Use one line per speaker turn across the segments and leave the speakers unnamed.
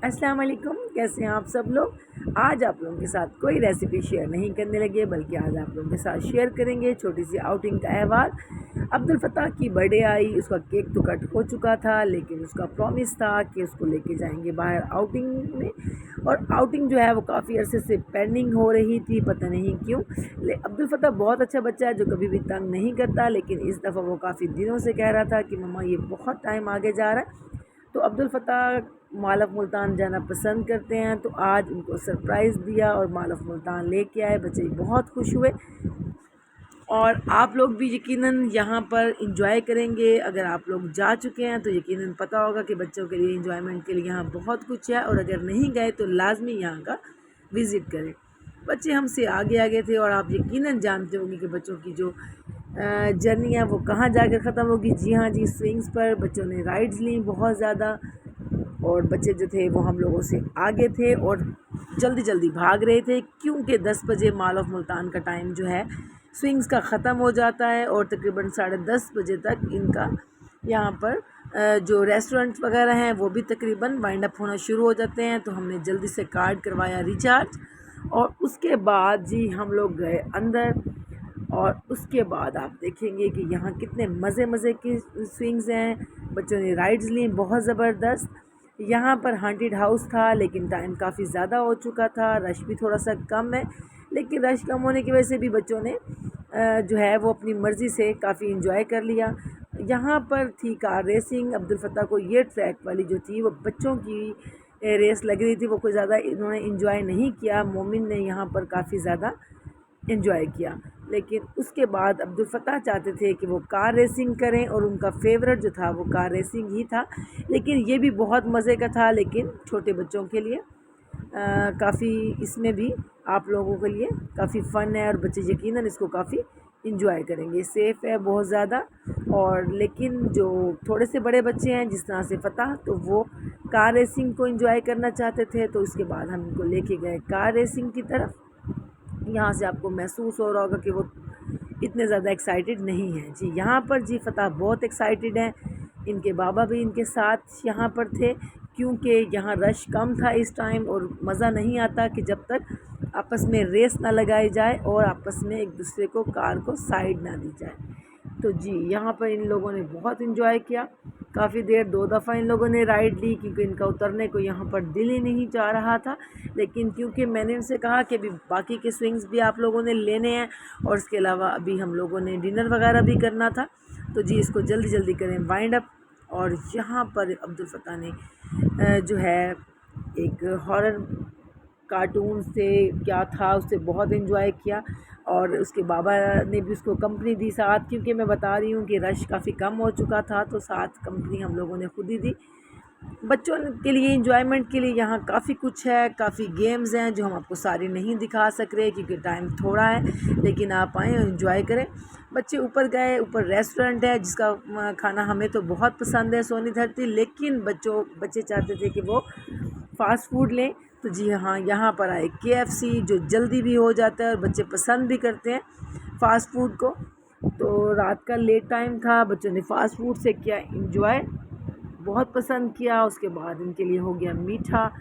अस्सलाम वालेकुम, कैसे हैं आप सब लोग। आज आप लोगों के साथ कोई रेसिपी शेयर नहीं करने लगे, बल्कि आज आप लोगों के साथ शेयर करेंगे छोटी सी आउटिंग का अहवाल। अब्दुल फ़त्ताह की बर्थडे आई, उसका केक तो कट हो चुका था, लेकिन उसका प्रॉमिस था कि उसको लेके जाएंगे बाहर आउटिंग में। और आउटिंग जो है वो काफ़ी अरसे से पेंडिंग हो रही थी, पता नहीं क्यों। अब्दुल फ़त्ताह बहुत अच्छा बच्चा है जो कभी भी तंग नहीं करता, लेकिन इस दफ़ा वो काफ़ी दिनों से कह रहा था कि मम्मा ये बहुत टाइम आगे जा रहा है। तो अब्दुल फ़त्ताह मालफ मुल्तान जाना पसंद करते हैं, तो आज उनको सरप्राइज़ दिया और मालफ मुल्तान लेके आए। बच्चे बहुत खुश हुए और आप लोग भी यकीनन यहाँ पर इंजॉय करेंगे। अगर आप लोग जा चुके हैं तो यकीनन पता होगा कि बच्चों के लिए इंजॉयमेंट के लिए यहाँ बहुत कुछ है, और अगर नहीं गए तो लाजमी यहाँ का विज़िट करें। बच्चे हमसे आगे आगे थे और आप यकीनन जानते होंगे कि बच्चों की जो जर्नी है वो कहाँ जाकर ख़त्म होगी। जी हाँ जी, स्विंग्स पर बच्चों ने राइड्स ली बहुत ज़्यादा, और बच्चे जो थे वो हम लोगों से आगे थे और जल्दी जल्दी भाग रहे थे, क्योंकि 10 बजे माल ऑफ मुल्तान का टाइम जो है स्विंग्स का ख़त्म हो जाता है और तकरीबन 10:30 बजे तक इनका यहाँ पर जो रेस्टोरेंट्स वगैरह हैं वो भी तकरीबन वाइंड अप होना शुरू हो जाते हैं। तो हमने जल्दी से कार्ड करवाया रिचार्ज, और उसके बाद जी हम लोग गए अंदर। और उसके बाद आप देखेंगे कि यहाँ कितने मज़े मज़े की स्विंग्स हैं। बच्चों ने राइड्स ली बहुत ज़बरदस्त। यहाँ पर हॉन्टेड हाउस था, लेकिन टाइम काफ़ी ज़्यादा हो चुका था, रश भी थोड़ा सा कम है। लेकिन रश कम होने की वजह से भी बच्चों ने जो है वो अपनी मर्ज़ी से काफ़ी इंजॉय कर लिया। यहाँ पर थी कार रेसिंग। अब्दुल फ़त्ताह को ये ट्रैक वाली जो थी वो बच्चों की रेस लग रही थी, वो कोई ज़्यादा इन्होंने इंजॉय नहीं किया। मोमिन ने यहाँ पर काफ़ी ज़्यादा इंजॉय किया, लेकिन उसके बाद अब्दुल फ़त्ताह चाहते थे कि वो कार रेसिंग करें, और उनका फेवरेट जो था वो कार रेसिंग ही था। लेकिन ये भी बहुत मज़े का था, लेकिन छोटे बच्चों के लिए काफ़ी इसमें भी आप लोगों के लिए काफ़ी फ़न है, और बच्चे यकीनन इसको काफ़ी इंजॉय करेंगे। सेफ़ है बहुत ज़्यादा। और लेकिन जो थोड़े से बड़े बच्चे हैं जिस तरह से फ़त्ताह, तो वो कार रेसिंग को इंजॉय करना चाहते थे। तो उसके बाद हम इनको लेके गए कार रेसिंग की तरफ। यहाँ से आपको महसूस हो रहा होगा कि वो इतने ज़्यादा एक्साइटेड नहीं हैं। जी यहाँ पर जी फ़त्ताह बहुत एक्साइटेड हैं। इनके बाबा भी इनके साथ यहाँ पर थे, क्योंकि यहाँ रश कम था इस टाइम, और मज़ा नहीं आता कि जब तक आपस में रेस ना लगाई जाए और आपस में एक दूसरे को कार को साइड ना दी जाए। तो जी यहाँ पर इन लोगों ने बहुत इन्जॉय किया। काफ़ी देर 2 दफ़ा इन लोगों ने राइड ली, क्योंकि इनका उतरने को यहाँ पर दिल ही नहीं चाह रहा था। लेकिन क्योंकि मैंने इनसे कहा कि अभी बाकी के स्विंग्स भी आप लोगों ने लेने हैं, और इसके अलावा अभी हम लोगों ने डिनर वगैरह भी करना था, तो जी इसको जल्दी जल्दी करें वाइंड अप। और यहाँ पर अब्दुल फ़त्ताह ने जो है एक हॉरर कार्टून से क्या था उससे बहुत इन्जॉय किया, और उसके बाबा ने भी उसको कंपनी दी साथ, क्योंकि मैं बता रही हूँ कि रश काफ़ी कम हो चुका था, तो साथ कंपनी हम लोगों ने खुद ही दी। बच्चों के लिए इंजॉयमेंट के लिए यहाँ काफ़ी कुछ है, काफ़ी गेम्स हैं जो हम आपको सारी नहीं दिखा सक रहे क्योंकि टाइम थोड़ा है, लेकिन आप आएँ और इन्जॉय करें। बच्चे ऊपर गए, ऊपर रेस्टोरेंट है जिसका खाना हमें तो बहुत पसंद है, सोनी धरती, लेकिन बच्चे चाहते थे कि वो फ़ास्ट फूड लें। तो जी हाँ, यहाँ पर आए KFC, जो जल्दी भी हो जाता है और बच्चे पसंद भी करते हैं फ़ास्ट फूड को। तो रात का लेट टाइम था, बच्चों ने फ़ास्ट फूड से किया इंजॉय, बहुत पसंद किया। उसके बाद इनके लिए हो गया मीठा।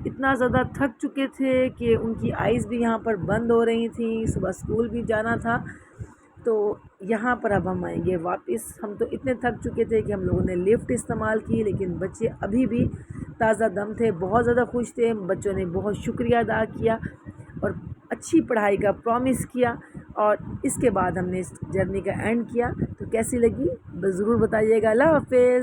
इतना ज़्यादा थक चुके थे कि उनकी आइज़ भी यहाँ पर बंद हो रही थी, सुबह स्कूल भी जाना था। तो यहाँ पर अब हम आएंगे वापस। हम तो इतने थक चुके थे कि हम लोगों ने लिफ्ट इस्तेमाल की, लेकिन बच्चे अभी भी ताज़ा दम थे, बहुत ज़्यादा खुश थे। बच्चों ने बहुत शुक्रिया अदा किया और अच्छी पढ़ाई का प्रॉमिस किया, और इसके बाद हमने इस जर्नी का एंड किया। तो कैसी लगी बस ज़रूर बताइएगा। अल्लाह हाफ़िज़।